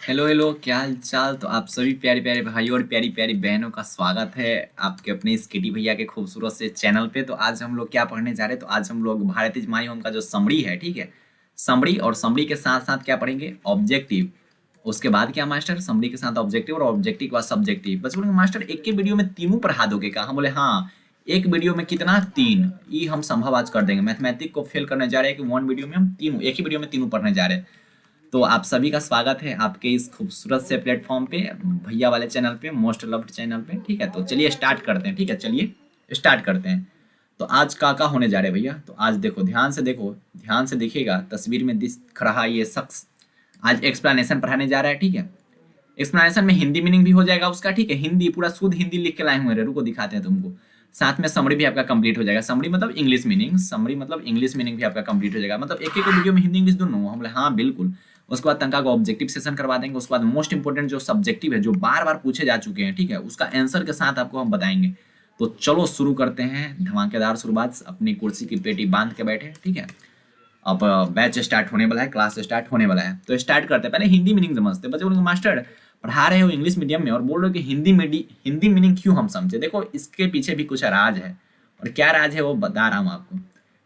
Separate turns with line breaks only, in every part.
Hello hello, क्या हाल चाल। तो आप सभी प्यारे प्यारे भाइयों और प्यारी प्यारी बहनों का स्वागत है आपके अपने इस किटी भैया के खूबसूरत से चैनल पे। तो आज हम लोग क्या पढ़ने जा रहे हैं, तो आज हम लोग भारतीय माई होम का जो समरी है, ठीक है, समरी और समरी के साथ साथ क्या पढ़ेंगे, ऑब्जेक्टिव। उसके बाद क्या मास्टर, समरी के साथ ऑब्जेक्टिव और ऑब्जेक्टिव के बाद सब्जेक्टिव। बस बोलेंगे मास्टर एक के वीडियो में तीनों पढ़ा दोगे क्या? हम बोले हाँ, एक वीडियो में कितना, तीन। ये हम संभव आज कर देंगे। मैथमेटिक को फेल करने जा रहे हैं कि वन वीडियो में हम तीनों, एक ही वीडियो में तीनों पढ़ने जा रहे हैं। तो आप सभी का स्वागत है आपके इस खूबसूरत से प्लेटफॉर्म पे, भैया वाले चैनल पे, मोस्ट लव्ड चैनल पे। ठीक है, तो चलिए स्टार्ट करते हैं। ठीक है, चलिए स्टार्ट करते हैं। तो आज का होने जा रहे हैं भैया। तो आज देखो, ध्यान से देखो, ध्यान से देखिएगा, तस्वीर में दिख रहा ये शख्स आज एक्सप्लेनेशन पढ़ाने जा रहा है। ठीक है, एक्सप्लेनेशन में हिंदी मीनिंग भी हो जाएगा उसका। ठीक है, हिंदी पूरा शुद्ध हिंदी लिख के लाए हुए हैं, रुको दिखाते हैं तुमको। साथ में समरी भी आपका कंप्लीट हो जाएगा। समरी मतलब इंग्लिश मीनिंग, समरी मतलब इंग्लिश मीनिंग भी आपका कंप्लीट हो जाएगा। मतलब एक एक वीडियो में हिंदी इंग्लिश दोनों। हम बोले हाँ बिल्कुल। उसके बाद तनका को ऑब्जेक्टिव सेशन करवा देंगे। उसके बाद मोस्ट इंपोर्टेंट जो सब्जेक्टिव है, जो बार बार पूछे जा चुके हैं, ठीक है, उसका आंसर के साथ आपको हम बताएंगे। तो चलो शुरू करते हैं, धमाकेदार शुरुआत। अपनी कुर्सी की पेटी बांध के बैठे, ठीक है। अब बैच स्टार्ट होने वाला है, क्लास स्टार्ट होने वाला है। तो स्टार्ट करते हैं। पहले हिंदी मीनिंग समझते हैं। बच्चे बोलेंगे मास्टर पढ़ा रहे हो इंग्लिश मीडियम में और बोल रहे हो कि हिंदी मीनिंग क्यों हम समझे। देखो इसके पीछे भी कुछ राज है, और क्या राज है वो बता रहा हूँ आपको।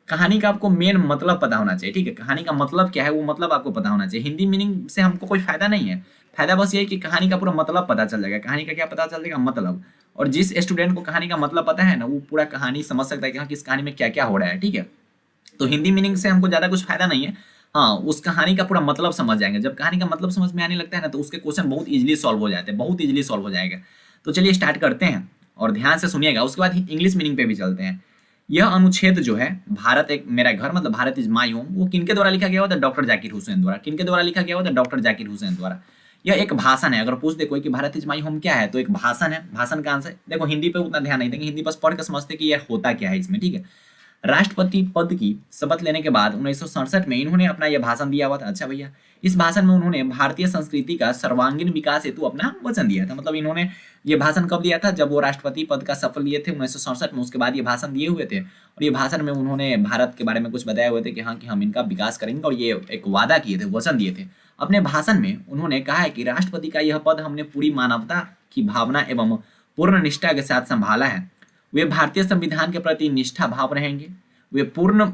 कहानी का आपको मेन मतलब पता होना चाहिए। ठीक है, कहानी का मतलब क्या है वो मतलब आपको पता होना चाहिए। हिंदी मीनिंग से हमको कोई फायदा नहीं है। फायदा बस ये है कि कहानी का पूरा मतलब पता चल जाएगा। कहानी का क्या पता चल जाएगा, मतलब। और जिस स्टूडेंट को कहानी का मतलब पता है ना, वो पूरा कहानी समझ सकता है कि हाँ किस कहानी में क्या क्या हो रहा है। ठीक है, तो हिंदी मीनिंग से हमको ज्यादा कुछ फायदा नहीं है। हाँ, उस कहानी का पूरा मतलब समझ जाएंगे। जब कहानी का मतलब समझ में आने लगता है ना, तो उसके क्वेश्चन बहुत इजीली सॉल्व हो जाते हैं, बहुत इजीली सॉल्व हो जाएगा। तो चलिए स्टार्ट करते हैं और ध्यान से सुनिएगा। उसके बाद इंग्लिश मीनिंग पे भी चलते हैं। यह अनुच्छेद जो है, भारत एक मेरा घर मतलब भारत इज माई होम, वो किनके द्वारा लिखा गया हुआ था? डॉक्टर जाकिर हुसैन द्वारा। किनके द्वारा लिखा गया हुआ था? डॉक्टर जाकिर हुसैन द्वारा। यह एक भाषण है। अगर पूछ दे कोई कि भारत इज माई होम क्या है, तो एक भाषण है। भाषण का आंसर देखो, हिंदी पे उतना ध्यान नहीं देंगे, हिंदी बस पढ़ के समझते कि यह होता क्या है इसमें। ठीक है, राष्ट्रपति पद की शपथ लेने के बाद 1967 में इन्होंने अपना यह भाषण दिया हुआ था। अच्छा भैया, इस भाषण में उन्होंने भारतीय संस्कृति का सर्वांगीण विकास हेतु अपना वचन दिया था। मतलब इन्होंने ये भाषण कब दिया था? जब वो राष्ट्रपति पद का शपथ लिए थे 1967 में। उसके बाद ये भाषण दिए हुए थे, और ये भाषण में उन्होंने भारत के बारे में कुछ बताए हुए थे कि हाँ कि हम इनका विकास करेंगे, और ये एक वादा किए थे, वचन दिए थे। अपने भाषण में उन्होंने कहा है कि राष्ट्रपति का यह पद हमने पूरी मानवता की भावना एवं पूर्ण निष्ठा के साथ संभाला है। वे भारतीय संविधान के प्रति निष्ठा भाव रहेंगे। वे पूर्ण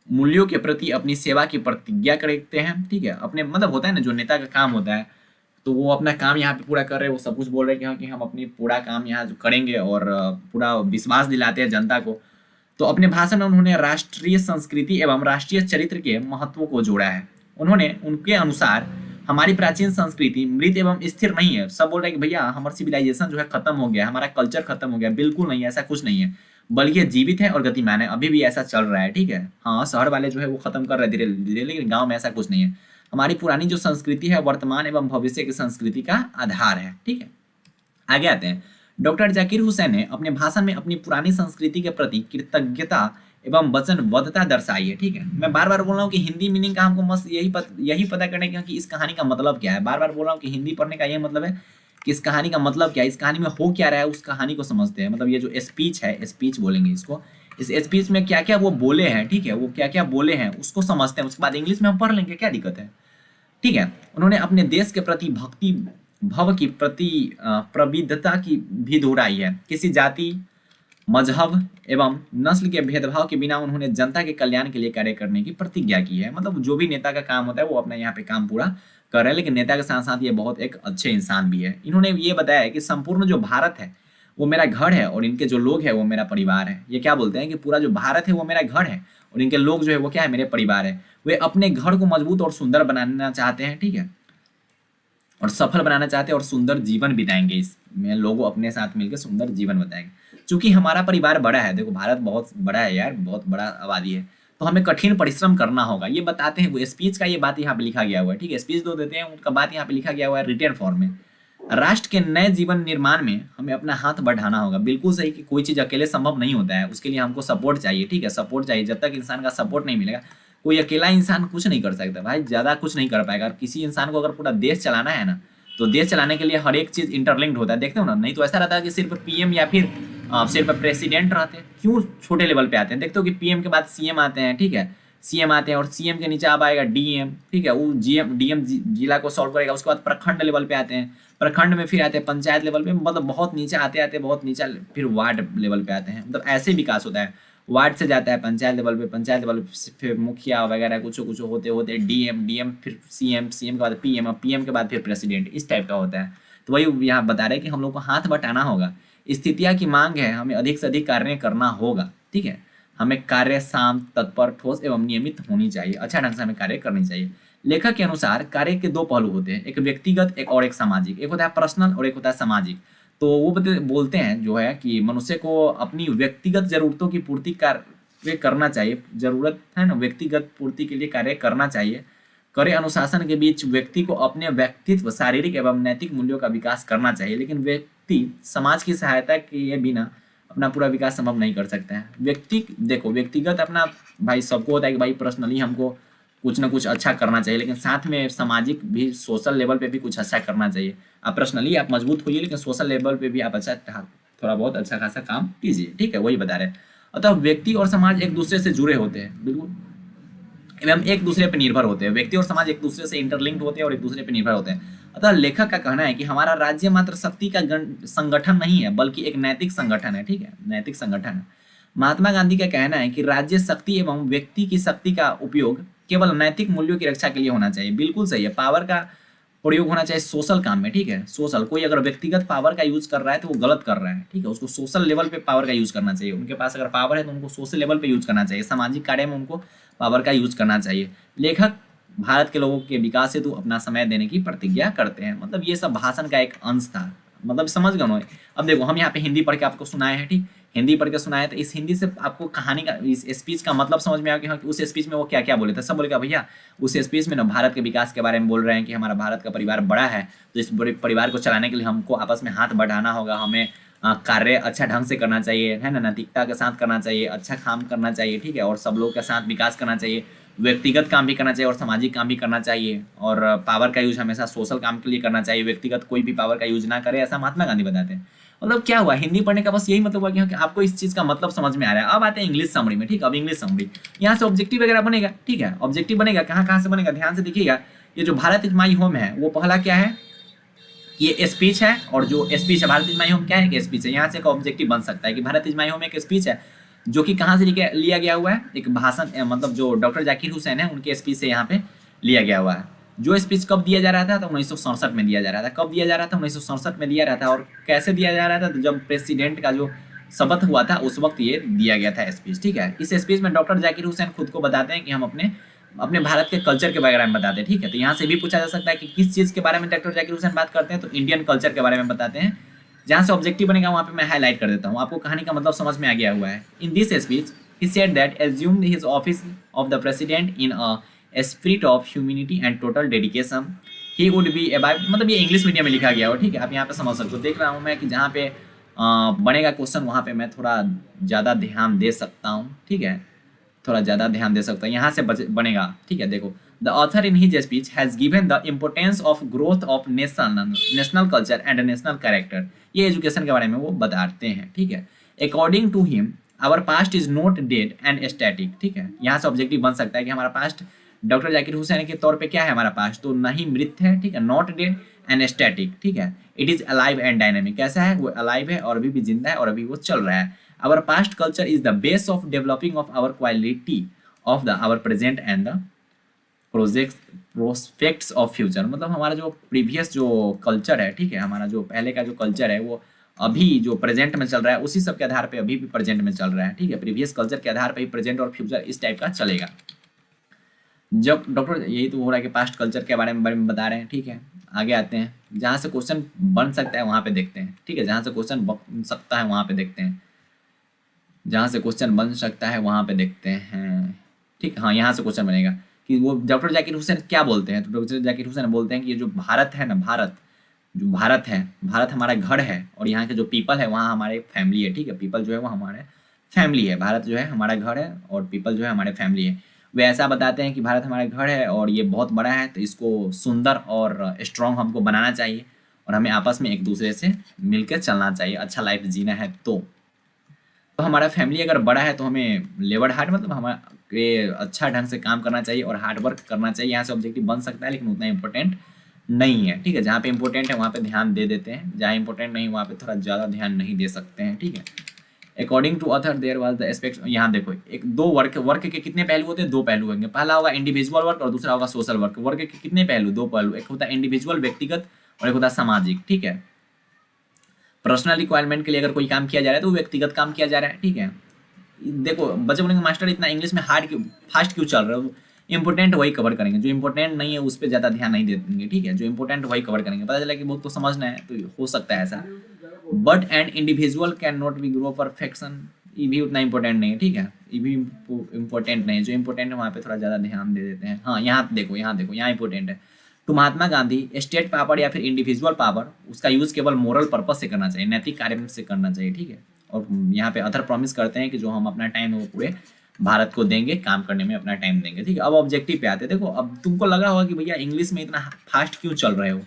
मूल्यों के प्रति अपनी सेवा की प्रतिज्ञा करते हैं। ठीक है, अपने मतलब होता है ना, जो नेता का काम होता है, तो वो अपना काम यहाँ पे पूरा कर रहे हैं। वो सब कुछ बोल रहे हैं कि हाँ कि हम अपनी पूरा काम यहाँ जो करेंगे, और पूरा विश्वास दिलाते हैं जनता को। तो अपने भाषण में उन्होंने राष्ट्रीय संस्कृति एवं राष्ट्रीय चरित्र के महत्व को जोड़ा है। उन्होंने उनके अनुसार हमारी प्राचीन संस्कृति मृत एवं स्थिर नहीं है। सब बोल रहे हैं कि भैया हमारा सिविलाइजेशन जो है खत्म हो गया, हमारा कल्चर खत्म हो गया। बिल्कुल नहीं, ऐसा कुछ नहीं है, बल्कि ये जीवित है और गतिमान है। अभी भी ऐसा चल रहा है। ठीक है, हाँ शहर वाले जो है वो खत्म कर रहे हैं धीरे धीरे, लेकिन गांव में ऐसा कुछ नहीं है। हमारी पुरानी जो संस्कृति है वर्तमान एवं भविष्य की संस्कृति का आधार है। ठीक है, आगे आते हैं। डॉक्टर जाकिर हुसैन ने अपने भाषण में अपनी पुरानी संस्कृति के प्रति कृतज्ञता एवं वचनबद्धता दर्शाई है। ठीक है, मैं बार बार बोल रहा हूँ कि हिंदी मीनिंग का हमको मस्त यही पता करने का कि इस कहानी का मतलब क्या है। बार बार बोल रहा हूँ कि हिंदी पढ़ने का ये मतलब है कि इस कहानी का मतलब क्या है, इस कहानी में हो क्या रहा है, उस कहानी को समझते हैं। मतलब ये जो स्पीच है, स्पीच बोलेंगे इसको, इस स्पीच में क्या क्या वो बोले हैं, ठीक है, वो क्या क्या बोले हैं उसको समझते हैं। उसके बाद इंग्लिश में हम पढ़ लेंगे, क्या दिक्कत है। ठीक है, उन्होंने अपने देश के प्रति भक्ति भव की प्रति प्रविधता की भी दोहराई है। किसी जाति, मजहब एवं नस्ल के भेदभाव के बिना उन्होंने जनता के कल्याण के लिए कार्य करने की प्रतिज्ञा की है। मतलब जो भी नेता का काम होता है वो अपना यहाँ पे काम पूरा कर रहे हैं, लेकिन नेता के साथ साथ ये बहुत एक अच्छे इंसान भी है। इन्होंने ये बताया है कि संपूर्ण जो भारत है वो मेरा घर है, और इनके जो लोग हैं वो मेरा परिवार है। ये क्या बोलते हैं कि पूरा जो भारत है वो मेरा घर है, और इनके लोग जो है वो क्या है, मेरे परिवार है। वे अपने घर को मजबूत और सुंदर बनाना चाहते हैं। ठीक है, और सफल बनाना चाहते हैं, और सुंदर जीवन बिताएंगे। इसमें लोगों अपने साथ मिलकर सुंदर जीवन बताएंगे। क्योंकि हमारा परिवार बड़ा है, देखो भारत बहुत बड़ा है यार, बहुत बड़ा आबादी है, तो हमें कठिन परिश्रम करना होगा। ये बताते हैं वो स्पीच का, ये बात यहाँ पे लिखा गया हुआ है। ठीक है, स्पीच दो देते हैं, उनका बात यहाँ पे लिखा गया हुआ है रिटर्न फॉर्म में। राष्ट्र के नए जीवन निर्माण में हमें अपना हाथ बढ़ाना होगा। बिल्कुल सही कि कोई चीज़ अकेले संभव नहीं होता है, उसके लिए हमको सपोर्ट चाहिए। ठीक है, सपोर्ट चाहिए। जब तक इंसान का सपोर्ट नहीं मिलेगा, कोई अकेला इंसान कुछ नहीं कर सकता भाई, ज़्यादा कुछ नहीं कर पाएगा। किसी इंसान को अगर पूरा देश चलाना है ना, तो देश चलाने के लिए हर एक चीज़ इंटरलिंक्ड होता है, देखते हो ना। नहीं तो ऐसा रहता है कि सिर्फ पीएम या फिर सिर्फ प्रेसिडेंट रहते हैं। क्यों छोटे लेवल पे आते हैं, देखते हो कि पीएम के बाद सीएम आते हैं, ठीक है, सीएम आते हैं और सीएम के नीचे अब आएगा डीएम, ठीक है, वो डीएम जिला को सॉल्व करेगा। उसके बाद प्रखंड लेवल पे आते हैं, प्रखंड में फिर आते हैं पंचायत लेवल पे, मतलब बहुत नीचे आते आते बहुत नीचे फिर वार्ड लेवल पे आते हैं। मतलब ऐसे विकास होता है, वार्ड से जाता है पंचायत लेवल पे, पंचायत लेवल पे फिर मुखिया वगैरह कुछ कुछ होते होते डीएम फिर सीएम के बाद पीएम और पीएम के बाद फिर प्रेसिडेंट, इस टाइप का होता है। तो वही यहाँ बता रहे हैं कि हम लोग को हाथ बटाना होगा। स्थितियाँ की मांग है, हमें अधिक से अधिक कार्य करना होगा, ठीक है। हमें कार्य शांत, तत्पर, ठोस एवं नियमित होनी चाहिए, अच्छा ढंग से हमें कार्य करनी चाहिए। लेखक के अनुसार कार्य के दो पहलू होते हैं, एक व्यक्तिगत एक और एक सामाजिक, एक होता है पर्सनल और एक होता है सामाजिक। तो वो बोलते हैं जो है कि मनुष्य को अपनी व्यक्तिगत जरूरतों की पूर्ति कार्य करना चाहिए, जरूरत है ना, व्यक्तिगत पूर्ति के लिए कार्य करना चाहिए। करे अनुशासन के बीच व्यक्ति को अपने व्यक्तित्व, शारीरिक एवं नैतिक मूल्यों का विकास करना चाहिए, लेकिन व्यक्ति समाज की सहायता के बिना अपना पूरा विकास संभव नहीं कर सकता है। व्यक्ति देखो, व्यक्तिगत अपना भाई सबको होता है कि भाई पर्सनली हमको कुछ ना कुछ अच्छा करना चाहिए, लेकिन साथ में सामाजिक भी, सोशल लेवल पे भी कुछ अच्छा करना चाहिए। आप पर्सनली आप मजबूत होइए, लेकिन सोशल लेवल पे भी आप अच्छा थोड़ा बहुत अच्छा खासा काम कीजिए, ठीक है, वही बता रहे हैं। अतः व्यक्ति और समाज एक दूसरे से जुड़े होते हैं, बिल्कुल एवं एक दूसरे पर निर्भर होते हैं। व्यक्ति और समाज एक दूसरे से इंटरलिंक्ड होते हैं और एक दूसरे पर निर्भर होते हैं। अतः लेखक का कहना है कि हमारा राज्य मात्र शक्ति का संगठन नहीं है, बल्कि एक नैतिक संगठन है, ठीक है, नैतिक संगठन है। महात्मा गांधी का कहना है कि राज्य शक्ति एवं व्यक्ति की शक्ति का उपयोग केवल नैतिक मूल्यों की रक्षा के लिए होना चाहिए। बिल्कुल सही है, पावर का प्रयोग होना चाहिए सोशल काम में, ठीक है। सोशल, कोई अगर व्यक्तिगत पावर का यूज कर रहा है तो वो गलत कर रहा है, ठीक है। उसको सोशल लेवल पे पावर का यूज करना चाहिए। उनके पास अगर पावर है तो उनको सोशल लेवल पे यूज करना चाहिए, सामाजिक कार्य में उनको पावर का यूज करना चाहिए। लेखक भारत के लोगों के विकास हेतु अपना समय देने की प्रतिज्ञा करते हैं। मतलब ये सब भाषण का एक अंश था, मतलब समझ गए ना। अब देखो, हम यहाँ पे हिंदी पढ़ के आपको सुनाए हैं, ठीक, हिंदी पढ़ के सुनाया, तो इस हिंदी से आपको कहानी का, इस स्पीच का मतलब समझ में आ गया कि उस स्पीच में वो क्या क्या बोले थे। सब बोलेगा भैया उस स्पीच में ना भारत के विकास के बारे में बोल रहे हैं कि हमारा भारत का परिवार बड़ा है, तो इस बड़े परिवार को चलाने के लिए हमको आपस में हाथ बढ़ाना होगा, हमें कार्य अच्छा ढंग से करना चाहिए, है ना, नैतिकता के साथ करना चाहिए, अच्छा काम करना चाहिए, ठीक है, और सब लोग के साथ विकास करना चाहिए, व्यक्तिगत काम भी करना चाहिए और सामाजिक काम भी करना चाहिए, और पावर का यूज हमेशा सोशल काम के लिए करना चाहिए, व्यक्तिगत कोई भी पावर का यूज ना करे, ऐसा महात्मा गांधी बताते हैं। मतलब क्या हुआ, हिंदी पढ़ने का बस यही मतलब हुआ कि आपको इस चीज का मतलब समझ में आ रहा है। अब आते हैं इंग्लिश समरी में, ठीक है। अब इंग्लिश समरी यहाँ से ऑब्जेक्टिव वगैरह बनेगा, ठीक है। ऑब्जेक्टिव बनेगा कहाँ कहाँ से बनेगा, ध्यान से देखिएगा। ये जो भारत इज माई होम है, वो पहला क्या है, ये स्पीच है, और जो स्पीच है भारत इज माई होम क्या है कि स्पीच है। यहाँ से एक ऑब्जेक्टिव बन सकता है कि भारत इज माई होम एक स्पीच है, जो कि कहाँ से लिया गया हुआ है, एक भाषण, मतलब जो डॉक्टर जाकिर हुसैन है उनके स्पीच से यहाँ पे लिया गया हुआ है। जो स्पीच कब दिया जा रहा था, तो 1967 में दिया जा रहा था। कब दिया जा रहा था, 1967 में दिया रहा था। और कैसे दिया जा रहा था, तो जब प्रेसिडेंट का जो शपथ हुआ था उस वक्त ये दिया गया था स्पीच, ठीक है। इस स्पीच में डॉक्टर जाकिर हुसैन खुद को बताते हैं कि हम अपने भारत के कल्चर के बारे में बताते हैं, ठीक है। तो यहाँ से भी पूछा जा सकता है कि किस चीज़ के बारे में डॉक्टर जाकिर हुसैन बात करते हैं, तो इंडियन कल्चर के बारे में बताते हैं। जहाँ से ऑब्जेक्टिव बनेगा वहाँ पे मैं हाईलाइट कर देता हूँ, आपको कहानी का मतलब समझ में आ गया हुआ है। In this speech he said that assumed his office of the president in a spirit of humanity and total dedication he would be abide, मतलब ये इंग्लिश मीडियम में लिखा गया हो, ठीक है। आप यहाँ पे समझ सकते हो। देख रहा हूँ मैं कि जहाँ पे बनेगा क्वेश्चन वहाँ पे मैं थोड़ा ज़्यादा ध्यान दे सकता हूँ, ठीक है, थोड़ा ज़्यादा ध्यान दे सकता हूँ। यहाँ से बनेगा, ठीक है। देखो, the author in his speech has given the importance of growth of national culture and national character. ये एजुकेशन के बारे में वो बताते हैं, ठीक है। According to him our past is not dead and static, ठीक है। यहाँ से ऑब्जेक्टिव बन सकता है कि हमारा पास्ट डॉक्टर जाकिर हुसैन के तौर पे क्या है, हमारा पास्ट तो नहीं मृत है, ठीक है, नॉट डेड एंड स्टैटिक, ठीक है। It is alive and dynamic, कैसा है, वो अलाइव है और अभी भी जिंदा है और अभी वो चल रहा है। Our past culture is the base of developing of our quality of the our present and the prospects of future. मतलब हमारा जो प्रीवियस जो कल्चर है, ठीक है, हमारा जो पहले का जो कल्चर है वो अभी जो प्रेजेंट में चल रहा है उसी सब के आधार पे अभी भी प्रेजेंट में चल रहा है, ठीक है। प्रीवियस कल्चर के आधार पे ही प्रेजेंट और फ्यूचर इस टाइप का चलेगा। जब डॉक्टर, यही तो हो रहा है कि पास्ट कल्चर के बारे में बता रहे हैं, ठीक है। आगे आते हैं, जहाँ से क्वेश्चन बन सकता है वहाँ पे देखते हैं, ठीक है। जहाँ से क्वेश्चन बन सकता है वहाँ पे देखते हैं, जहाँ से क्वेश्चन बन सकता है वहाँ पे देखते हैं, ठीक। हाँ, यहाँ से क्वेश्चन बनेगा कि वो डॉक्टर जाकिर हुसैन क्या बोलते हैं। तो डॉक्टर जाकिर हुसैन बोलते हैं कि ये जो भारत है ना, जो भारत है, भारत हमारा घर है और यहाँ के जो पीपल है वहाँ हमारे फैमिली है, ठीक है। पीपल जो है वो हमारे फैमिली है, भारत जो है हमारा घर है और पीपल जो है हमारे फैमिली है। वे ऐसा बताते हैं कि भारत हमारा घर है और ये बहुत बड़ा है, तो इसको सुंदर और स्ट्रॉन्ग हमको बनाना चाहिए और हमें आपस में एक दूसरे से मिलकर चलना चाहिए, अच्छा लाइफ जीना है। तो तो हमारा फैमिली अगर बड़ा है तो हमें लेबर हार्ड मतलब हमारा ये अच्छा ढंग से काम करना चाहिए और हार्ड वर्क करना चाहिए। यहाँ से ऑब्जेक्टिव बन सकता है लेकिन उतना इंपॉर्टेंट नहीं है, ठीक है। जहाँ पे इंपॉर्टेंट है वहाँ पे ध्यान दे देते हैं, जहाँ इंपॉर्टेंट नहीं वहाँ पे थोड़ा ज़्यादा ध्यान नहीं दे सकते हैं, ठीक है। According to author there was the aspect, यहाँ देखो एक दो वर्क वर्क के कितने पहलू होते हैं, दो पहलू होंगे। पहला होगा इंडिविजुअल वर्क और दूसरा होगा सोशल वर्क। वर्क के कितने पहलू, दो पहलू, एक होता है इंडिविजुअल व्यक्तिगत और एक होता है सामाजिक, ठीक है। पर्सनल रिक्वायरमेंट के लिए अगर कोई काम किया जा रहा है तो वो व्यक्तिगत काम किया जा रहा है, ठीक है। देखो बच्चे बोलेंगे मास्टर इतना इंग्लिश में हार्ड क्यों, फास्ट क्यों चल रहे हो। इंपॉर्टेंट वही कवर करेंगे, जो इंपॉर्टेंट नहीं है उस पर ज़्यादा ध्यान नहीं देंगे, ठीक है। जो इंपॉर्टेंट वही कवर करेंगे। पता चला कि बहुत को समझना है तो हो सकता है ऐसा। But and individual can not be grow perfection, ये भी उतना इंपॉर्टेंट नहीं है, ठीक है। ये भी इंपॉर्टेंट नहीं है। जो इंपॉर्टेंट है वहाँ पे थोड़ा ज़्यादा ध्यान दे देते हैं। हाँ यहाँ देखो, यहाँ देखो, यहाँ इंपॉर्टेंट है। तो महात्मा गांधी स्टेट पावर या फिर इंडिविजुअल पावर, उसका यूज़ केवल मोरल पर्पज से करना चाहिए, नैतिक कार्य से करना चाहिए, ठीक है। और यहाँ पे अदर प्रॉमिस करते हैं कि जो हम अपना टाइम है वो पूरे भारत को देंगे, काम करने में अपना टाइम देंगे, ठीक है। अब ऑब्जेक्टिव पे आते हैं। देखो अब तुमको लगा होगा कि भैया इंग्लिश में इतना फास्ट क्यों चल रहे हो,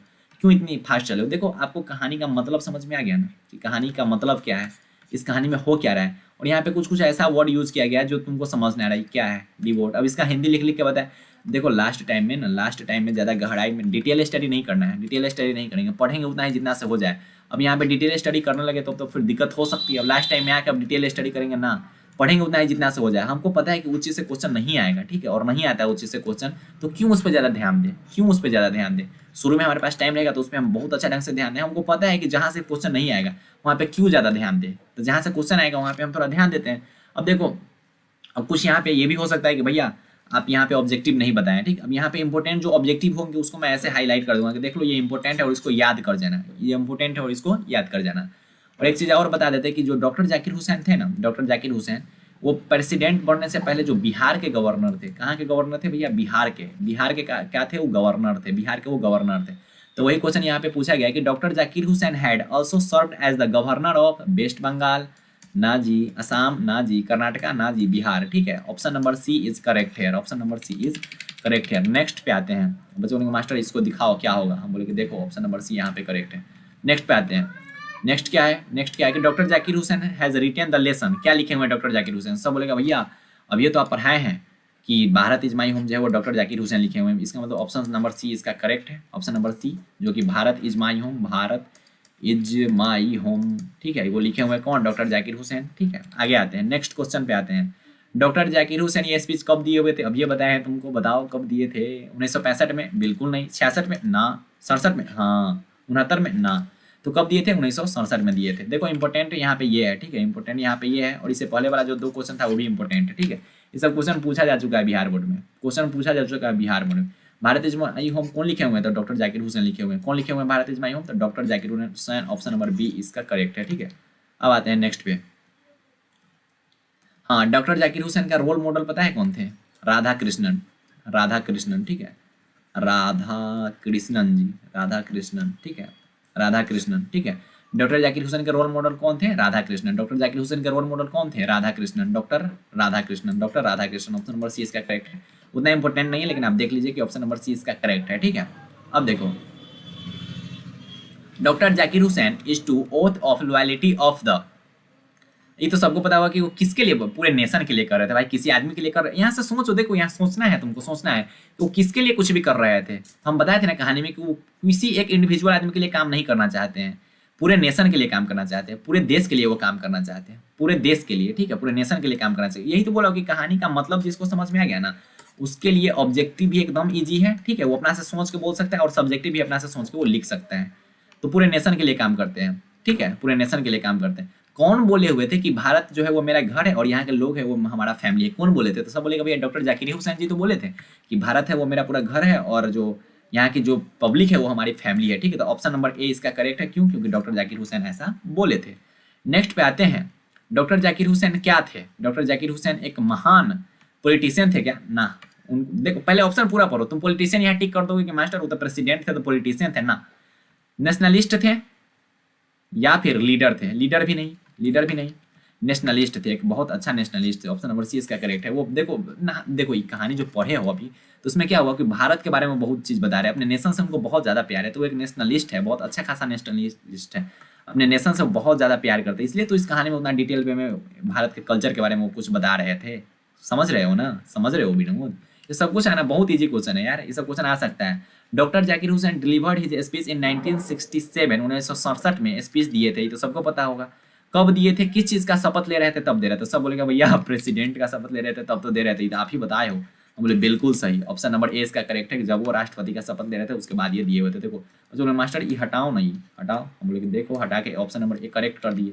क्यों इतनी फास्ट चले हो। देखो आपको कहानी का मतलब समझ में आ गया ना कि कहानी का मतलब क्या है, इस कहानी में हो क्या रहा है। और यहाँ पे कुछ कुछ ऐसा वर्ड यूज किया गया है जो तुमको समझ नहीं आ रहा है क्या है, डिवोट। अब इसका हिंदी लिख लिख के बताए। देखो लास्ट टाइम में ज़्यादा गहराई में डिटेल स्टडी नहीं करना है, डिटेल स्टडी नहीं करेंगे, पढ़ेंगे उतना ही जितना से हो जाए। अब यहाँ पे डिटेल स्टडी करने लगे तो फिर दिक्कत हो सकती है। अब लास्ट टाइम में आके अब डिटेल स्टडी करेंगे ना, पढ़ेंगे उतना ही जितना से हो जाए। हमको पता है कि उस चीज़ से क्वेश्चन नहीं आएगा, ठीक है, और नहीं आता है उस चीज़ से क्वेश्चन, तो क्यों उस पर ज़्यादा ध्यान दें, क्यों उस पर ज़्यादा ध्यान दें। शुरू में हमारे पास टाइम रहेगा तो उसमें हम बहुत अच्छा ढंग से ध्यान दें। हमको पता है कि जहाँ से क्वेश्चन नहीं आएगा वहाँ पे क्यों ज़्यादा ध्यान दें, तो जहाँ से क्वेश्चन आएगा वहाँ पे हम थोड़ा ध्यान देते हैं। अब देखो अब कुछ यहाँ पे ये भी हो सकता है कि भैया आप यहाँ पे ऑब्जेक्टिव नहीं बताएं, ठीक। अब यहाँ पे इंपॉर्टेंट जो ऑब्जेक्टिव होंगे उसको मैं ऐसे हाईलाइट कर दूंगा कि देख लो ये इंपॉर्टेंट है और इसको याद कर जाना, ये इंपॉर्टेंट है और इसको याद कर जाना। और एक चीज़ और बता देते हैं कि जो डॉक्टर जाकिर हुसैन थे ना, डॉक्टर जाकिर हुसैन वो प्रेसिडेंट बनने से पहले जो बिहार के गवर्नर थे, कहाँ के गवर्नर थे भैया, बिहार के। बिहार के क्या थे, वो गवर्नर थे, बिहार के वो गवर्नर थे। तो वही क्वेश्चन यहाँ पे पूछा गया कि doctor Zakir Hussain had also served as the governor of West Bengal, ना जी असम, ना जी कर्नाटका, ना जी बिहार, ठीक है। Option number C is correct है, option number C is correct है। नेक्स्ट पे आते हैं। बच्चों ने मास्टर इसको दिखाओ क्या होगा, हम बोले कि देखो ऑप्शन नंबर सी यहाँ पे करेक्ट है। नेक्स्ट पे आते हैं। नेक्स्ट क्या है, नेक्स्ट क्या है कि doctor Zakir Hussain has retain the lesson, क्या लिखे हुए हैं डॉक्टर जाकिर हुसैन। सब बोलेगा भैया अब ये तो आप पढ़ाए हैं कि भारत इज माई होम जो है वो डॉक्टर जाकिर हुसैन लिखे हुए हैं। इसका मतलब ऑप्शन नंबर सी इसका करेक्ट है, ऑप्शन नंबर सी जो कि Bharat is my home, Bharat is my home, ठीक है। वो लिखे हुए कौन, डॉक्टर जाकिर हुसैन, ठीक है। आगे आते हैं, नेक्स्ट क्वेश्चन पे आते हैं। डॉक्टर जाकिर हुसैन ये स्पीच कब दिए हुए थे, अब ये बताया है तुमको, बताओ कब दिए थे। 1965 में, बिल्कुल नहीं। 66 में ना, 67 में, हाँ 69 में ना, तो कब दिए थे, 1967 में दिए थे। देखो इंपॉर्टेंट यहाँ पे ये है, ठीक है, इंपॉर्टेंट यहाँ पे ये है। और इससे पहले वाला जो दो क्वेश्चन था वो भी इंपॉर्टेंट है, ठीक है। ये सब क्वेश्चन पूछा जा चुका है बिहार बोर्ड में, क्वेश्चन पूछा जा चुका है बिहार बोर्ड में। भारत इज माई होम कौन लिखे हुए हैं, तो डॉक्टर जाकिर हुसैन लिखे हुए हैं। कौन लिखे हुए हैं भारत इज माई होम, तो doctor Zakir Hussain, option number B इसका करेक्ट है, ठीक है। अब आते हैं नेक्स्ट पे। हाँ डॉक्टर जाकिर हुसैन का रोल मॉडल पता है कौन थे, राधा कृष्णन, राधा कृष्णन, ठीक है, राधा कृष्णन जी, राधा कृष्णन, ठीक है, राधा कृष्णन, ठीक है। डॉक्टर जाकिर हुसैन के रोल मॉडल कौन थे, राधा कृष्णन। डॉक्टर जाकिर हुसैन के रोल मॉडल कौन थे, Radhakrishnan, doctor Radhakrishnan, doctor Radhakrishnan. Option number C इसका करेक्ट है। उतना इंपॉर्टेंट नहीं है लेकिन आप देख लीजिए कि ऑप्शन नंबर सी इसका करेक्ट है, ठीक है। अब देखो doctor Zakir Hussain is to oath of loyalty of the, ये तो सबको पता होगा कि वो किसके लिए, पूरे नेशन के लिए कर रहे थे भाई, किसी आदमी के लिए कर रहे। यहाँ से सोचो, देखो यहाँ सोचना है, तुमको सोचना है कि वो किसके लिए कुछ भी कर रहे थे। हम बताए थे ना कहानी में कि वो किसी एक इंडिविजुअल आदमी के लिए काम नहीं करना चाहते हैं, पूरे नेशन के लिए काम करना चाहते हैं, पूरे देश के लिए वो काम करना चाहते हैं, पूरे देश के लिए, ठीक है, पूरे नेशन के लिए काम करना चाहिए। यही तो बोला कि कहानी का मतलब जिसको समझ में आ गया ना, उसके लिए ऑब्जेक्टिव भी एकदम ईजी है, ठीक है, वो अपना से सोच के बोल सकता है और सब्जेक्टिव भी अपना से सोच के वो लिख सकता है। तो पूरे नेशन के लिए काम करते हैं, ठीक है, पूरे नेशन के लिए काम करते हैं। कौन बोले हुए थे कि भारत जो है वो मेरा घर है और यहाँ के लोग है वो हमारा फैमिली है, कौन बोले थे, तो सब बोलेगा भैया डॉक्टर जाकिर हुसैन जी तो बोले थे कि भारत है वो मेरा पूरा घर है और जो यहाँ की जो पब्लिक है वो हमारी फैमिली है, ठीक है। तो ऑप्शन नंबर ए इसका करेक्ट है, क्यों, क्योंकि डॉक्टर जाकिर हुसैन ऐसा बोले थे। नेक्स्ट पे आते हैं, डॉक्टर जाकिर हुसैन क्या थे, डॉक्टर जाकिर हुसैन एक महान पॉलिटिशियन थे क्या, ना। देखो पहले ऑप्शन पूरा पढ़ो, तुम पॉलिटिशियन यहाँ टिक कर दोगे कि मास्टर वो तो प्रेसिडेंट थे तो पॉलिटिशियन थे ना। नेशनलिस्ट थे या फिर लीडर थे, लीडर भी नहीं, लीडर भी नहीं, नेशनलिस्ट थे, एक बहुत अच्छा नेशनलिस्ट थे। ऑप्शन नंबर सी इसका करेक्ट है। वो देखो ना, देखो ये कहानी जो पढ़े हो अभी तो उसमें क्या हुआ कि भारत के बारे में बहुत चीज़ बता रहे हैं, अपने नेशन से हमको बहुत ज़्यादा प्यार है, तो वो एक नेशनलिस्ट है, बहुत अच्छा खासा नेशनलिस्ट है। अपने नेशन से बहुत ज़्यादा प्यार करते हैं, इसलिए तो इस कहानी में उतना डिटेल वे में भारत के कल्चर के बारे में वो कुछ बता रहे थे। समझ रहे हो ना, समझ रहे हो विनोद? ये सब कुछ है ना, बहुत इजी क्वेश्चन है यार, ये सब क्वेश्चन आ सकता है। Doctor Zakir Hussain delivered his speech in 1967, 1967 में स्पीच दिए थे, ये तो सबको पता होगा। कब दिए थे, किस चीज का शपथ ले रहे थे तब दे रहे थे? सब बोलेगा भैया प्रेसिडेंट का शपथ ले रहे थे तब तो दे रहे थे, ये तो आप ही बताए हो। हम बोले बिल्कुल सही, ऑप्शन नंबर ए इसका करेक्ट है कि जब वो राष्ट्रपति का शपथ ले रहे थे उसके बाद ये दिए हुए थे। देखो बोले मास्टर ये हटाओ नहीं, हटाओ। हम बोले कि देखो हटा के ऑप्शन नंबर ए करेक्ट कर दिए।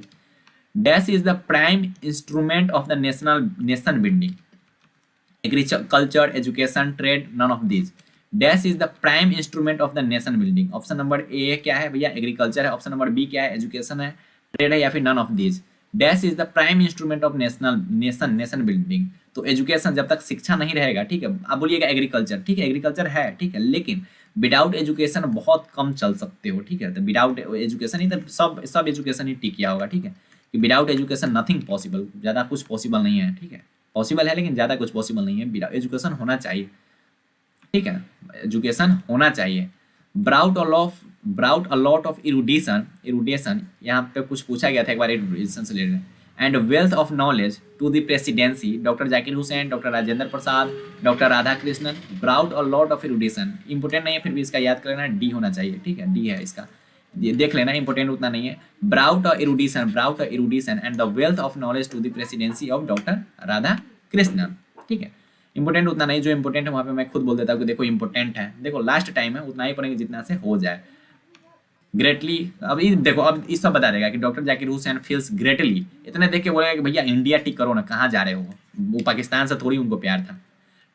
Dash is the prime instrument of the nation building, agriculture, education, trade, none of this. Dash is the prime instrument of the nation building. Option number A क्या है भैया, एग्रीकल्चर है। Option number B क्या है, education है, trade है, या फिर none of this. Dash is the prime instrument of nation building. तो एजुकेशन, जब तक शिक्षा नहीं रहेगा, ठीक है, आप बोलिएगा एग्रीकल्चर, ठीक है एग्रीकल्चर है, ठीक है, लेकिन विदाउट एजुकेशन बहुत कम चल सकते हो, ठीक है। तो विदाउट एजुकेशन ही तो सब एजुकेशन ही टिक किया होगा, ठीक है, कि विदाउट एजुकेशन नथिंग पॉसिबल, ज़्यादा कुछ पॉसिबल नहीं है, ठीक है। पॉसिबल है लेकिन ज़्यादा कुछ पॉसिबल नहीं है, विदाउट एजुकेशन होना चाहिए, ठीक है, एजुकेशन होना चाहिए। ब्राउट अ लॉट ऑफ इरुडेशन, यहाँ पे कुछ पूछा गया था एक बार इरुडेशन से रिलेटेड। And wealth of knowledge to the presidency, doctor Zakir Hussain, doctor Rajendra Prasad, doctor Radhakrishnan. Brought a lot of erudition important नहीं है, फिर भी इसका याद कर लेना, डी होना चाहिए, ठीक है, डी है इसका, ये देख लेना, इंपोर्टेंट उतना नहीं है। Brought a erudition and the wealth of knowledge to the presidency of doctor Radhakrishnan, ठीक है, इंपोर्टेंट उतना नहीं, जो इंपोर्टेंट है वहाँ पे मैं खुद बोल देता हूँ कि देखो इंपोर्टेंट है, देखो लास्ट टाइम है, उतना ही पढ़ेंगे जितना से हो जाए। ग्रेटली, अब ये देखो, अब इस सब बता देगा कि doctor Zakir Hussain feels greatly, इतने देख के बोलेगा कि भैया इंडिया टिक करो ना, कहाँ जा रहे हो, वो पाकिस्तान से थोड़ी उनको प्यार था।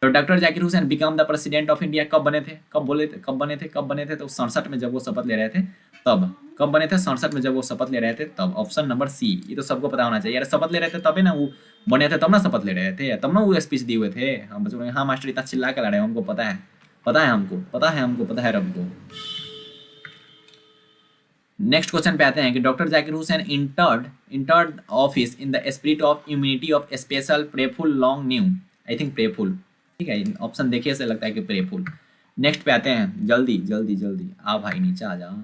तो doctor Zakir Hussain become the president of India कब बने थे, कब बने थे? तो 67 में जब वो शपथ ले रहे थे तब। कब बने थे? 67 में जब वो शपथ ले रहे थे तब। ऑप्शन नंबर सी, ये तो सबको पता होना चाहिए यार, शपथ ले रहे थे तभी ना वो बने थे, तब ना शपथ ले रहे थे, तब ना वो स्पीच दिए हुए थे। हम बच्चों, हाँ मास्टर इतना चिल्ला कर रहे हैं, हमको पता है, पता है हमको, पता है रब को। नेक्स्ट क्वेश्चन पे आते हैं कि doctor Zakir Hussain entered office in the spirit of immunity of special prayerful long new, I think prayerful, ठीक है, ऑप्शन देखिए से लगता है कि प्रेफुल। नेक्स्ट पे आते हैं, जल्दी आ भाई नीचे आ जाओ।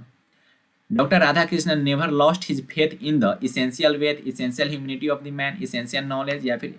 Doctor Radhakrishnan never lost his faith in the essential worth, essential humanity of the man, essential knowledge, या फिर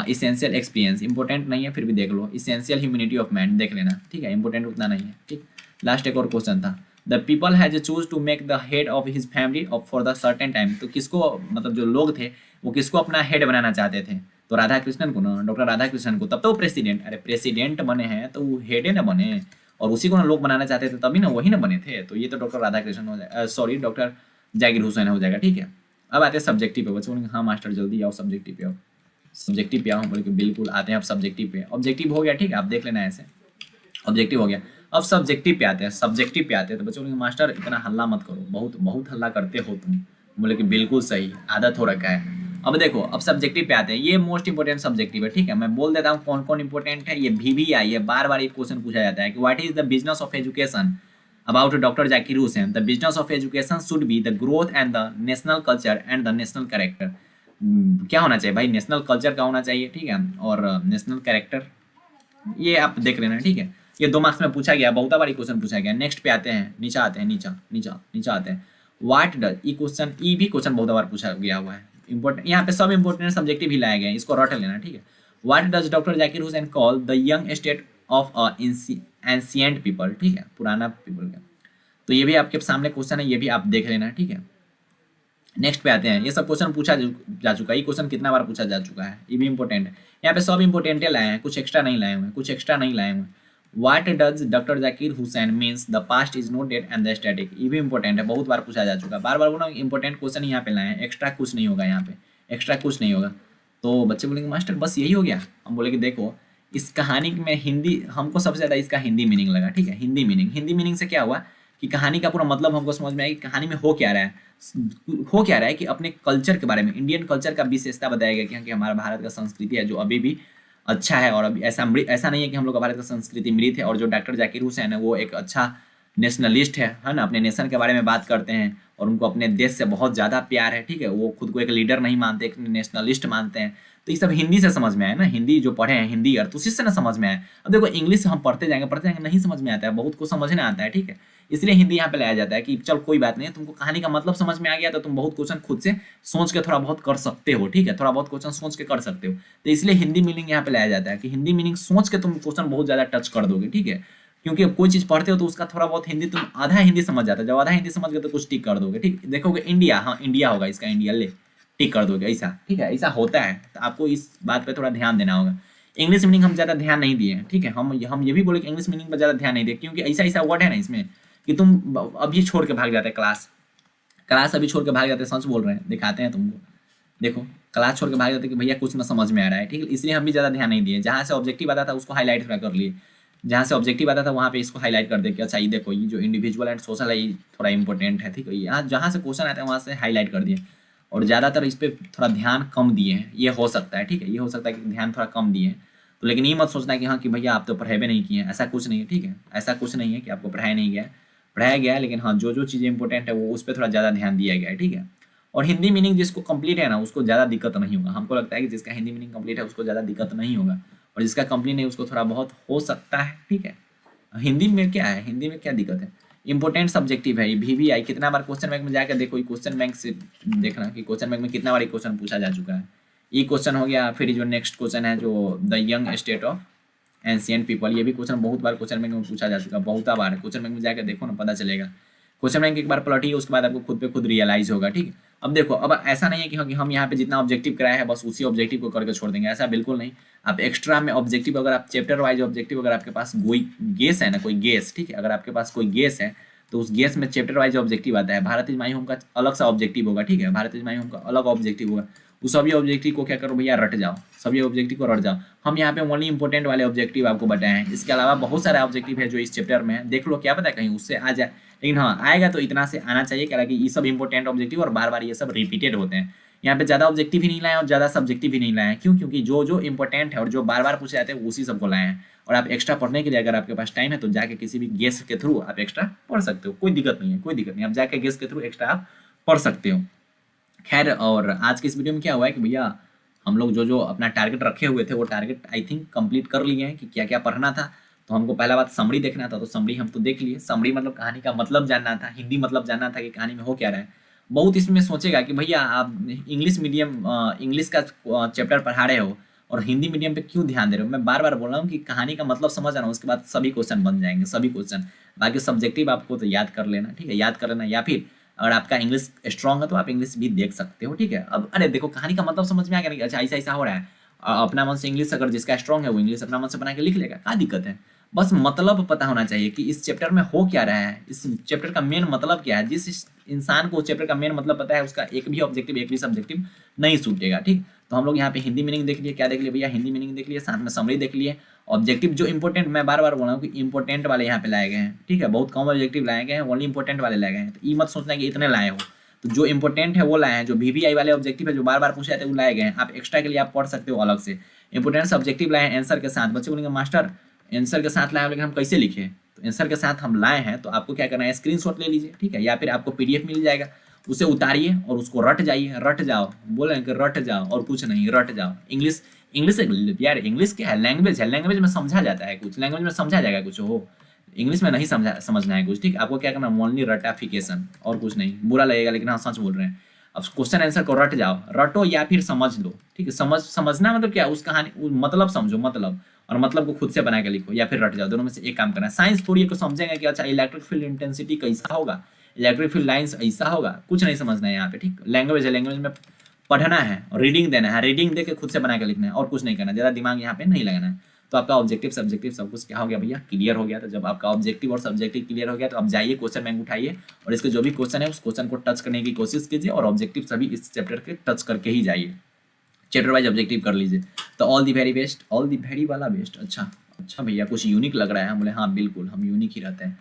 इसेंशियल एक्सपीरियंस। इंपॉर्टेंट नहीं है फिर भी देख लो, इसेंशियल ह्यूमनिटी ऑफ मैन देख लेना, ठीक है, इंपॉर्टेंट उतना नहीं है, ठीक। लास्ट एक और क्वेश्चन था, the people has choose to make the head of his family of for the certain time. तो किसको, मतलब जो लोग थे वो किसको अपना हेड बनाना चाहते थे? तो राधाकृष्णन को ना, डॉक्टर राधाकृष्णन को। तब तो वो प्रेसिडेंट, अरे प्रेसिडेंट बने हैं तो वो हेड ही ना बने, और उसी को ना लोग बनाना चाहते थे तभी ना, वही ना बने थे। तो ये तो डॉक्टर राधाकृष्णन हो जाएगा, सॉरी डॉक्टर जाकिर हुसैन हो जाएगा, ठीक है। अब आते हैं सब्जेक्टिव पे, बच्चों हाँ मास्टर जल्दी आओ सब्जेक्टिव पे आओ, सब्जेक्टिव पे आओ, बोले कि बिल्कुल आते हैं अब सब्जेक्टिव पे। ऑब्जेक्टिव हो गया, ठीक है, आप देख लेना ऐसे, ऑब्जेक्टिव हो गया। अब सब्जेक्टिव पे आते हैं, तो बच्चों बोलेंगे मास्टर इतना हल्ला मत करो, बहुत हल्ला करते हो तुम। बोले कि बिल्कुल सही, आदत हो रखा है। अब देखो, अब सब्जेक्टिव पे आते हैं, ये मोस्ट इंपोर्टेंट सब्जेक्टिव है, ठीक है, मैं बोल देता हूँ कौन कौन इंपोर्टेंट है। ये VVI है, बार ये क्वेश्चन पूछा जाता है कि what is the business of education about doctor Zakir Hussain. The business of education should be the growth and the national culture and the national character. क्या होना चाहिए भाई, नेशनल कल्चर का होना चाहिए, ठीक है, और नेशनल कैरेक्टर, ये आप देख लेना, ठीक है। ये 2 मार्क्स में पूछा गया, बहुत बारी क्वेश्चन पूछा गया। नेक्स्ट पे आते हैं, नीचे आते हैं, व्हाट डज, ई क्वेश्चन, ई भी क्वेश्चन बहुत बार पूछा गया हुआ है, इंपोर्टेंट, यहाँ पे सब इंपोर्टेंट सब्जेक्टिव ही लाए गए हैं, इसको रट लेना, ठीक है। What does doctor Zakir Hussain call the young state of ancient people, ठीक है, पुराना पीपल का। तो ये भी आपके सामने क्वेश्चन है, ये भी आप देख लेना, ठीक है। नेक्स्ट पे आते हैं, ये सब क्वेश्चन पूछा जा चुका है, ये क्वेश्चन कितना बार पूछा जा चुका है, ये भी इंपॉर्टेंट है। यहाँ पे सब इंपॉर्टेंट लाए हैं, कुछ एक्स्ट्रा नहीं लाए हुए। What does Dr. Zakir Hussain means the past is not dead and the static, ये भी इंपॉर्टेंट है, बहुत बार पूछा जा चुका है, बार बोला इंपॉर्टेंट क्वेश्चन यहाँ पे लाए हैं, एक्स्ट्रा कुछ नहीं होगा यहाँ पे, एक्स्ट्रा कुछ नहीं होगा। तो बच्चे बोलेंगे मास्टर बस यही हो गया। हम बोले कि देखो इस कहानी में हिंदी, हमको सबसे ज़्यादा इसका हिंदी मीनिंग लगा, ठीक है, हिंदी मीनिंग से क्या हुआ कि कहानी का पूरा मतलब हमको समझ में आया कि कहानी में हो क्या रहा है कि अपने कल्चर के बारे में, इंडियन कल्चर का विशेषता बताया गया कि हमारा भारत का संस्कृति है जो अभी भी अच्छा है, और अभी ऐसा नहीं है कि हम लोग का भारत का संस्कृति मृत है। और जो डॉक्टर जाकिर हुसैन है वो एक अच्छा नेशनलिस्ट है ना, अपने नेशन के बारे में बात करते हैं और उनको अपने देश से बहुत ज़्यादा प्यार है, ठीक है, वो खुद को एक लीडर नहीं मानते, एक नेशनलिस्ट मानते हैं। तो ये सब हिंदी से समझ में आया ना, हिंदी जो पढ़े हैं हिंदी अर्थ उसी से ना समझ में आया। अब देखो इंग्लिश हम पढ़ते जाएंगे नहीं समझ में आता है, बहुत कुछ समझने आता है, ठीक है। इसलिए हिंदी यहाँ पे लाया जाता है कि चल कोई बात नहीं, तुमको कहानी का मतलब समझ में आ गया तो तुम बहुत क्वेश्चन खुद से सोच के थोड़ा बहुत कर सकते हो, ठीक है, थोड़ा बहुत क्वेश्चन सोच के कर सकते हो। तो इसलिए हिंदी मीनिंग यहाँ पे लाया जाता है कि हिंदी मीनिंग सोच के तुम क्वेश्चन बहुत ज्यादा टच कर दोगे, ठीक है। क्योंकि कोई चीज पढ़ते हो तो उसका थोड़ा बहुत हिंदी तुम आधा हिंदी समझ जाता है, जब आधा हिंदी समझ गए तो कुछ टिक कर दोगे, ठीक। देखोगे इंडिया, हाँ इंडिया होगा, इसका इंडिया ले टिक कर दोगे, ऐसा, ठीक है, ऐसा होता है। तो आपको इस बात पे थोड़ा ध्यान देना होगा। इंग्लिश मीनिंग हम ज्यादा ध्यान नहीं दिए, ठीक है, हम ये भी बोले कि इंग्लिश मीनिंग पर ज्यादा ध्यान नहीं दिए, क्योंकि ऐसा ऐसा वर्ड है ना इसमें कि तुम अभी छोड़ के भाग जाते क्लास, क्लास अभी छोड़ के भाग जाते, सच बोल रहे हैं, दिखाते हैं तुमको, देखो क्लास छोड़ के भाग जाते कि भैया कुछ ना समझ में आ रहा है, ठीक है। इसलिए हम भी ज्यादा ध्यान नहीं दिए, जहाँ से ऑब्जेक्टिव आता था उसको हाईलाइट थोड़ा कर लिए, जहाँ से ऑब्जेक्टिव आता था वहाँ पे इसको हाईलाइट कर दे कि अच्छा ये देखो ये जो इंडिविजुअल एंड सोशल है ये थोड़ा इंपॉर्टेंट है, ठीक है। यहाँ जहाँ से क्वेश्चन आता है वहाँ से हाईलाइट कर दिए, और ज़्यादातर इस पर थोड़ा ध्यान कम दिए हैं, ये हो सकता है, ठीक है, ये हो सकता है कि ध्यान थोड़ा कम दिए हैं। तो लेकिन ये मत सोचना कि हाँ कि भैया आप तो पढ़ाई नहीं किए हैं, ऐसा कुछ नहीं है, ठीक है, ऐसा कुछ नहीं है कि आपको पढ़ाया नहीं गया है, पढ़ाया गया है, लेकिन हाँ जो जो चीज़ें इंपॉर्टेंट है वो उस पर थोड़ा ज़्यादा ध्यान दिया गया है, ठीक है। और हिंदी मीनिंग जिसको कंप्लीट है ना उसको ज़्यादा दिक्कत नहीं होगा, हमको लगता है कि जिसका हिंदी मीनिंग कंप्लीट है उसको ज़्यादा दिक्कत नहीं होगा, और जिसका कंप्लीट नहीं उसको थोड़ा बहुत हो सकता है, ठीक है। हिंदी में क्या है, हिंदी में क्या दिक्कत है, इंपोर्टेंट सब्जेक्टिव है, ये VVI कितना बार क्वेश्चन बैंक में जाकर देखो, क्वेश्चन बैंक से देखना कि क्वेश्चन बैंक में कितना बार क्वेश्चन पूछा जा चुका है। ये क्वेश्चन हो गया, फिर जो नेक्स्ट क्वेश्चन है जो the young state of ancient people, ये भी क्वेश्चन बहुत बार क्वेश्चन बैंक में पूछा जा चुका है, बहुत बार क्वेश्चन बैंक में जाकर देखो ना, पता चलेगा। क्वेश्चन बैंक एक बार पलटिए उसके बाद आपको खुद पे खुद रियलाइज होगा, ठीक है। अब देखो अब ऐसा नहीं है कि हम यहाँ पे जितना ऑब्जेक्टिव कराया है बस उसी ऑब्जेक्टिव को करके छोड़ देंगे, ऐसा बिल्कुल नहीं। आप एक्स्ट्रा में ऑब्जेक्टिव, अगर आप चैप्टर वाइज ऑब्जेक्टिव, अगर आपके पास कोई गेस है ना, कोई गेस, ठीक है, अगर आपके पास कोई गेस है तो उस गेस में चैप्टर वाइज ऑब्जेक्टिव आता है। भारत इज माई होम का अलग सा ऑब्जेक्टिव होगा, ठीक है, भारत इज माई होम का अलग ऑब्जेक्टिव होगा। उस सभी ऑब्जेक्टिव को क्या करो भैया, रट जाओ, सभी ऑब्जेक्टिव को रट जाओ। हम यहाँ पे ओनली इंपॉर्टेंट वाले ऑब्जेक्टिव आपको बताए हैं, इसके अलावा बहुत सारे ऑब्जेक्टिव है जो इस चैप्टर में है, देख लो, क्या पता कहीं उससे आ जाए, लेकिन हाँ आएगा तो इतना से आना चाहिए, क्या ये सब इंपॉर्टेंट ऑब्जेक्टिव और बार बार ये सब रिपीटेड होते हैं। यहाँ पे ज्यादा ऑब्जेक्टिव ही नहीं लाए और ज्यादा सब्जेक्टिव ही नहीं लाए हैं, क्यों, क्योंकि जो जो इंपॉर्टेंट है और जो बार बार पूछे जाते हैं उसी सबको लाए हैं। और आप एक्स्ट्रा पढ़ने के लिए अगर आपके पास टाइम है तो जाके किसी भी गेस्ट के थ्रू आप एक्स्ट्रा पढ़ सकते हो, कोई दिक्कत नहीं है, कोई दिक्कत नहीं, आप जाके गेस्ट के थ्रू एक्स्ट्रा आप पढ़ सकते हो। खैर, और आज के इस वीडियो में क्या हुआ है कि भैया हम लोग जो जो अपना टारगेट रखे हुए थे वो टारगेट आई थिंक कंप्लीट कर लिए हैं कि क्या क्या पढ़ना था। तो हमको पहला बात समरी देखना था, तो समरी हम तो देख लिए, समरी मतलब कहानी का मतलब जानना था, हिंदी मतलब जानना था कि कहानी में हो क्या रहा है। बहुत इसमें सोचेगा कि भैया आप इंग्लिश मीडियम इंग्लिश का चैप्टर पढ़ा रहे हो और हिंदी मीडियम पे क्यों ध्यान दे रहे हो। मैं बार बार बोल रहा हूँ कि कहानी का मतलब समझ रहा हूँ, उसके बाद सभी क्वेश्चन बन जाएंगे, सभी क्वेश्चन। बाकी सब्जेक्टिव आपको तो याद कर लेना, ठीक है, याद कर लेना, या फिर अगर आपका इंग्लिश स्ट्रांग है तो आप इंग्लिश भी देख सकते हो, ठीक है। अब अरे देखो कहानी का मतलब समझ में आ गया कि अच्छा ऐसा ऐसा हो रहा है, अपना मन से इंग्लिश, अगर जिसका स्ट्रांग है वो इंग्लिश अपना मन से बना के लिख लेगा, क्या दिक्कत है। बस मतलब पता होना चाहिए कि इस चैप्टर में हो क्या रहा है, इस चैप्टर का मेन मतलब क्या है। जिस इंसान को चैप्टर का मेन मतलब पता है उसका एक भी ऑब्जेक्टिव, एक भी सब्जेक्टिव नहीं छूटेगा, ठीक। तो हम लोग यहाँ पे हिंदी मीनिंग देख लिए, क्या देख लिए भैया, हिंदी मीनिंग देख लिए, साथ में समरी देख लिए। ऑब्जेक्टिव जो इंपॉर्टेंट, मैं बार बार बोल रहा हूँ कि इंपॉर्टेंट वाले यहाँ पे लाए गए हैं, ठीक है, बहुत कम ऑब्जेक्टिव लाए गए हैं, ओनली इंपॉर्टेंट वाले लाए गए हैं। तो ये मत सोचना कि इतने लाए हो, तो जो इंपॉर्टेंट है वो लाए हैं, जो VVI वाले ऑब्जेक्टिव है जो बार बार पूछे जाते हैं वो लाए गए हैं। आप एक्स्ट्रा के लिए आप पढ़ सकते हो अलग से। इंपॉर्टेंट सब्जेक्टिव लाए हैं आंसर के साथ, बच्चे बोलेंगे मास्टर आंसर के साथ लाए हैं लेकिन हम कैसे लिखे, तो आंसर के साथ हम लाए हैं तो आपको क्या करना है, स्क्रीनशॉट ले लीजिए, ठीक है, या फिर आपको PDF मिल जाएगा, उसे उतारिए और उसको रट जाइए, रट जाओ, बोले कि रट जाओ और कुछ नहीं, रट जाओ। इंग्लिश इंग्लिश यार, इंग्लिश क्या है, लैंग्वेज है, लैंग्वेज में समझा जाता है कुछ, लैंग्वेज में समझा जाएगा कुछ, हो इंग्लिश में नहीं समझना है कुछ, ठीक। आपको क्या करना, ओनली रटाफिकेशन और कुछ नहीं। बुरा लगेगा लेकिन हाँ सच बोल रहे हैं। अब क्वेश्चन आंसर को रट जाओ, रटो या फिर समझ लो, ठीक है। समझना मतलब क्या, उस कहानी मतलब समझो, मतलब, और मतलब को खुद से बना के लिखो या फिर रट जाओ, दोनों में से एक काम करना है। साइंस थोड़ी को समझेंगे कि अच्छा इलेक्ट्रिक फील्ड इंटेंसिटी कैसा होगा, इलेक्ट्रिक फील्ड लाइंस ऐसा होगा, कुछ नहीं समझना है यहाँ पे, ठीक। लैंग्वेज है, लैंग्वेज में पढ़ना है और रीडिंग देना है, रीडिंग दे के खुद से बना के लिखना है और कुछ नहीं करना, ज़्यादा दिमाग यहाँ पे नहीं लगाना है। तो आपका ऑब्जेक्टिव सब्जेक्टिव सब कुछ क्या हो गया भैया, क्लियर हो गया। तो जब आपका ऑब्जेक्टिव और सब्जेक्टिव क्लियर हो गया तो अब जाइए क्वेश्चन बैंक उठाइए और इसके जो भी क्वेश्चन है उस क्वेश्चन को टच करने की कोशिश कीजिए और ऑब्जेक्टिव सभी इस चैप्टर के टच करके ही जाइए, चैप्टर वाइज ऑब्जेक्टिव कर लीजिए। तो all the very best, all the very वाला बेस्ट। अच्छा भैया कुछ यूनिक लग रहा है, हम बोले हाँ बिल्कुल हम यूनिक ही रहते हैं।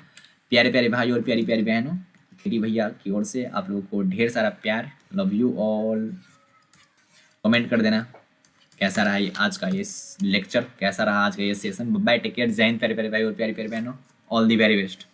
प्यारे प्यारे भाई और प्यारी प्यारी बहनों, खिरी भैया की ओर से आप लोगों को ढेर सारा प्यार, लव यू ऑल। कमेंट कर देना कैसा रहा ये आज का ये लेक्चर, कैसा रहा आज का ये सेशन। बाय, टेक केयर, जय हिंद प्यारे प्यारे भाई और प्यारी प्यारी बहनों, ऑल दी वेरी बेस्ट।